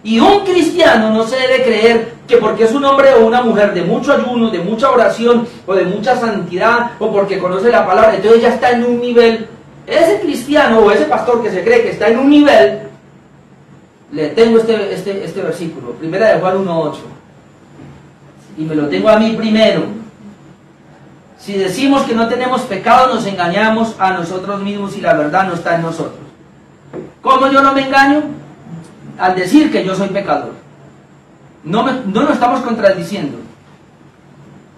Y un cristiano no se debe creer que porque es un hombre o una mujer de mucho ayuno, de mucha oración, o de mucha santidad, o porque conoce la palabra, entonces ya está en un nivel. Ese cristiano o ese pastor que se cree que está en un nivel, le tengo este versículo, 1 de Juan 1:8, y me lo tengo a mí primero. Si decimos que no tenemos pecado, nos engañamos a nosotros mismos y la verdad no está en nosotros. ¿Cómo yo no me engaño? Al decir que yo soy pecador. No nos estamos contradiciendo.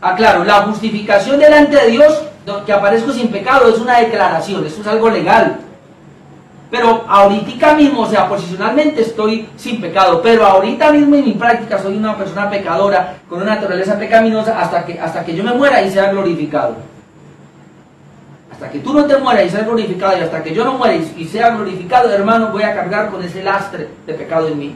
Aclaro, la justificación delante de Dios, que aparezco sin pecado, es una declaración, eso es algo legal. Pero ahorita mismo, o sea, posicionalmente estoy sin pecado, pero ahorita mismo en mi práctica soy una persona pecadora, con una naturaleza pecaminosa, hasta que yo me muera y sea glorificado. Hasta que tú no te mueras y seas glorificado, y hasta que yo no muera y sea glorificado, hermano, voy a cargar con ese lastre de pecado en mí.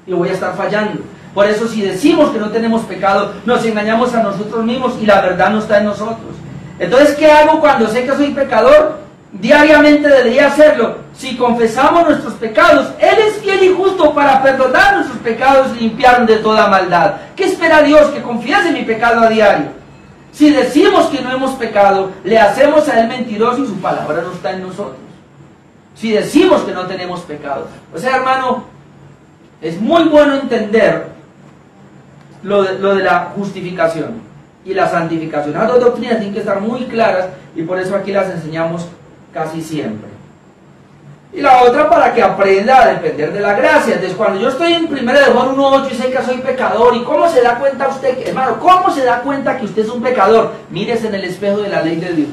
Y voy a estar fallando. Por eso, si decimos que no tenemos pecado, nos engañamos a nosotros mismos y la verdad no está en nosotros. Entonces, ¿qué hago cuando sé que soy pecador? Diariamente debería hacerlo. Si confesamos nuestros pecados, Él es fiel y justo para perdonar nuestros pecados y limpiarnos de toda maldad. ¿Qué espera Dios? Que confiese en mi pecado a diario. Si decimos que no hemos pecado, le hacemos a Él mentiroso y su palabra no está en nosotros. Si decimos que no tenemos pecado. O sea, hermano, es muy bueno entender lo de la justificación y la santificación. Las dos doctrinas tienen que estar muy claras y por eso aquí las enseñamos casi siempre. Y la otra, para que aprenda a depender de la gracia. Entonces, cuando yo estoy en 1 de Juan 1:8 y sé que soy pecador, ¿y cómo se da cuenta usted, hermano? ¿Cómo se da cuenta que usted es un pecador? Mírese en el espejo de la ley de Dios.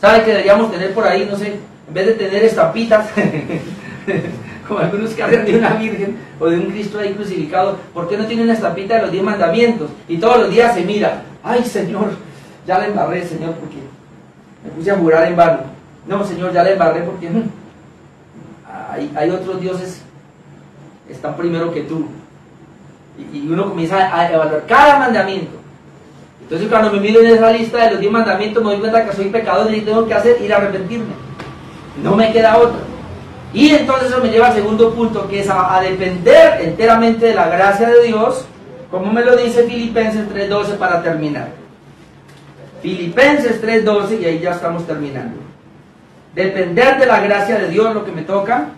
¿Sabe que deberíamos tener por ahí, no sé, en vez de tener estampitas, como algunos cargan de una virgen o de un Cristo ahí crucificado, ¿por qué no tienen una estampita de los 10 mandamientos? Y todos los días se mira, ay Señor, ya la embarré, Señor, porque me puse a jurar en vano. No, Señor, ya la embarré porque hay otros dioses que están primero que tú. Y uno comienza a evaluar cada mandamiento. Entonces, cuando me miro en esa lista de los 10 mandamientos, me doy cuenta que soy pecador y tengo que hacer ir a arrepentirme. No me queda otra. Y entonces eso me lleva al segundo punto, que es a depender enteramente de la gracia de Dios, como me lo dice Filipenses 3:12 para terminar. Filipenses 3:12, y ahí ya estamos terminando. Depender de la gracia de Dios, lo que me toca,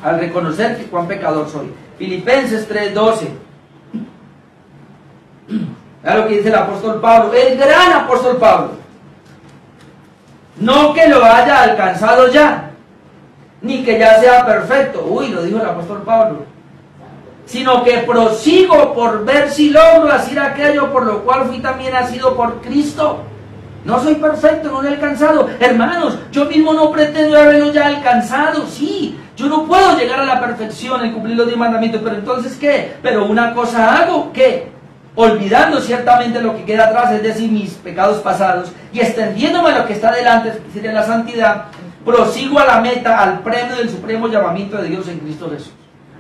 al reconocer que cuán pecador soy. Filipenses 3:12. Mira lo que dice el apóstol Pablo, el gran apóstol Pablo. No que lo haya alcanzado ya, ni que ya sea perfecto. Uy, lo dijo el apóstol Pablo. Sino que prosigo por ver si logro hacer aquello por lo cual fui también nacido por Cristo. No soy perfecto, no lo he alcanzado. Hermanos, yo mismo no pretendo haberlo ya alcanzado. Sí, yo no puedo llegar a la perfección en cumplir los 10 mandamientos. Pero entonces, ¿qué? Pero una cosa hago, ¿qué? Olvidando ciertamente lo que queda atrás, es decir, mis pecados pasados, y extendiéndome a lo que está delante, que sería la santidad, prosigo a la meta, al premio del supremo llamamiento de Dios en Cristo Jesús.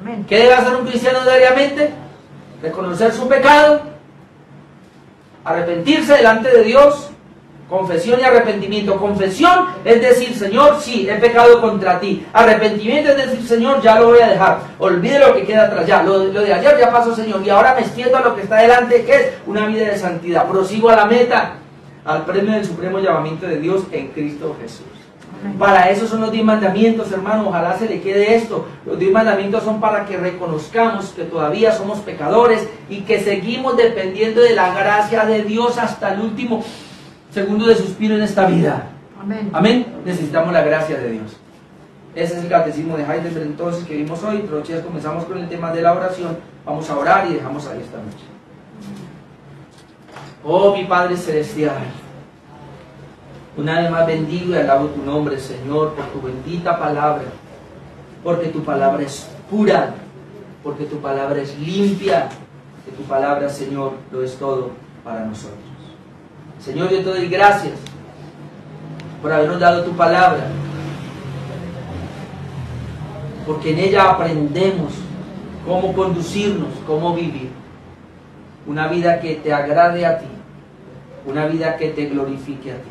Amén. ¿Qué debe hacer un cristiano diariamente? Reconocer su pecado, arrepentirse delante de Dios, confesión y arrepentimiento. Confesión es decir, Señor, sí, he pecado contra ti. Arrepentimiento es decir, Señor, ya lo voy a dejar. Olvide lo que queda atrás, ya. Lo de ayer ya pasó, Señor, y ahora me extiendo a lo que está delante, que es una vida de santidad. Prosigo a la meta, al premio del supremo llamamiento de Dios en Cristo Jesús. Para eso son los 10 mandamientos, hermano. Ojalá se le quede esto. Los 10 mandamientos son para que reconozcamos que todavía somos pecadores y que seguimos dependiendo de la gracia de Dios hasta el último segundo de suspiro en esta vida. Amén. Amén. Necesitamos la gracia de Dios. Ese es el catecismo de Heidelberg entonces que vimos hoy. Pero ya comenzamos con el tema de la oración. Vamos a orar y dejamos ahí esta noche. Oh, mi Padre Celestial, una vez más bendigo y alabo tu nombre, Señor, por tu bendita palabra, porque tu palabra es pura, porque tu palabra es limpia, que tu palabra, Señor, lo es todo para nosotros. Señor, yo te doy gracias por habernos dado tu palabra, porque en ella aprendemos cómo conducirnos, cómo vivir una vida que te agrade a ti, una vida que te glorifique a ti.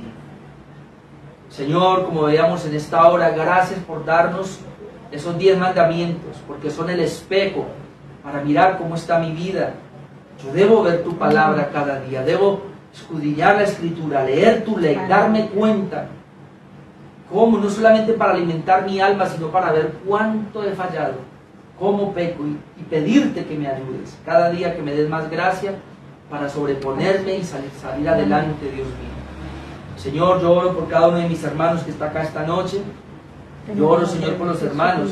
Señor, como veíamos en esta hora, gracias por darnos esos 10 mandamientos, porque son el espejo para mirar cómo está mi vida. Yo debo ver tu palabra cada día, debo escudriñar la escritura, leer tu ley, darme cuenta cómo, no solamente para alimentar mi alma, sino para ver cuánto he fallado, cómo peco y pedirte que me ayudes. Cada día que me des más gracia para sobreponerme y salir adelante, Dios mío. Señor, yo oro por cada uno de mis hermanos que está acá esta noche. Yo oro, Señor, por los hermanos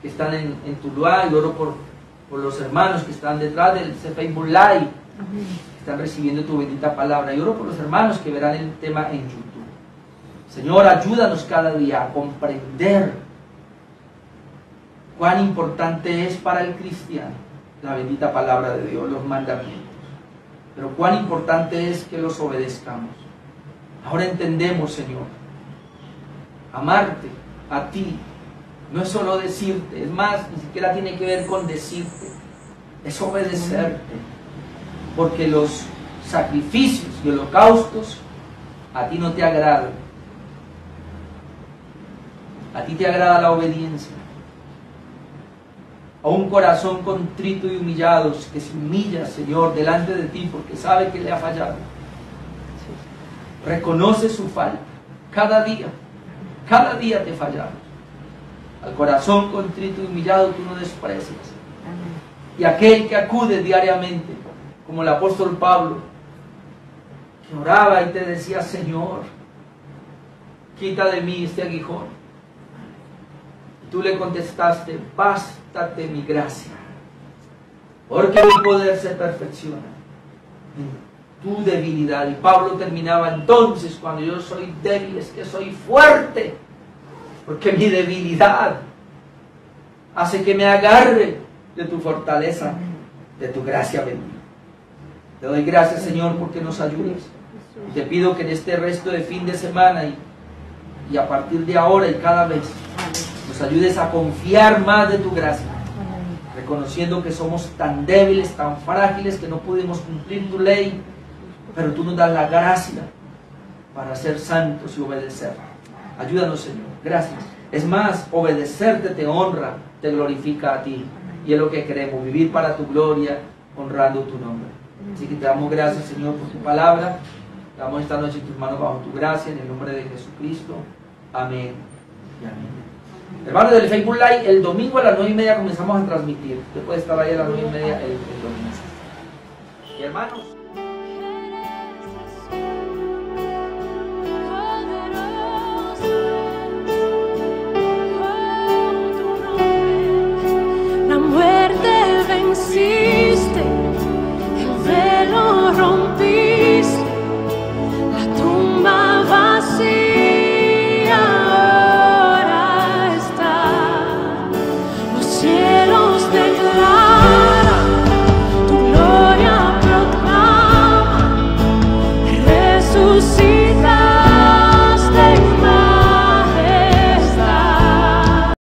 que están en Tuluá, y oro por los hermanos que están detrás del Facebook Live, que están recibiendo tu bendita palabra. Y oro por los hermanos que verán el tema en YouTube. Señor, ayúdanos cada día a comprender cuán importante es para el cristiano la bendita palabra de Dios, los mandamientos. Pero cuán importante es que los obedezcamos. Ahora entendemos, Señor, amarte a ti no es solo decirte, es más, ni siquiera tiene que ver con decirte, es obedecerte, porque los sacrificios y holocaustos a ti no te agradan. A ti te agrada la obediencia. A un corazón contrito y humillado que se humilla, Señor, delante de ti porque sabe que le ha fallado. Reconoce su falta cada día te fallamos. Al corazón contrito y humillado tú no desprecias. Y aquel que acude diariamente, como el apóstol Pablo, que oraba y te decía: Señor, quita de mí este aguijón. Y tú le contestaste: bástate mi gracia, porque mi poder se perfecciona en tu debilidad. Y Pablo terminaba: entonces, cuando yo soy débil, es que soy fuerte, porque mi debilidad hace que me agarre de tu fortaleza, de tu gracia bendita. Te doy gracias, Señor, porque nos ayudas. Y te pido que en este resto de fin de semana y a partir de ahora y cada vez nos ayudes a confiar más de tu gracia, reconociendo que somos tan débiles, tan frágiles, que no pudimos cumplir tu ley, pero tú nos das la gracia para ser santos y obedecer. Ayúdanos, Señor. Gracias. Es más, obedecerte te honra, te glorifica a ti. Y es lo que queremos, vivir para tu gloria, honrando tu nombre. Así que te damos gracias, Señor, por tu palabra. Te damos esta noche en tus manos bajo tu gracia, en el nombre de Jesucristo. Amén y amén. Hermanos del Facebook Live, el domingo a las 9:30 comenzamos a transmitir. Usted puede estar ahí a las 9:30 el domingo. Y hermanos, venciste, el velo rompiste, la tumba vacía ahora está. Los cielos declaran, tu gloria proclama, resucita.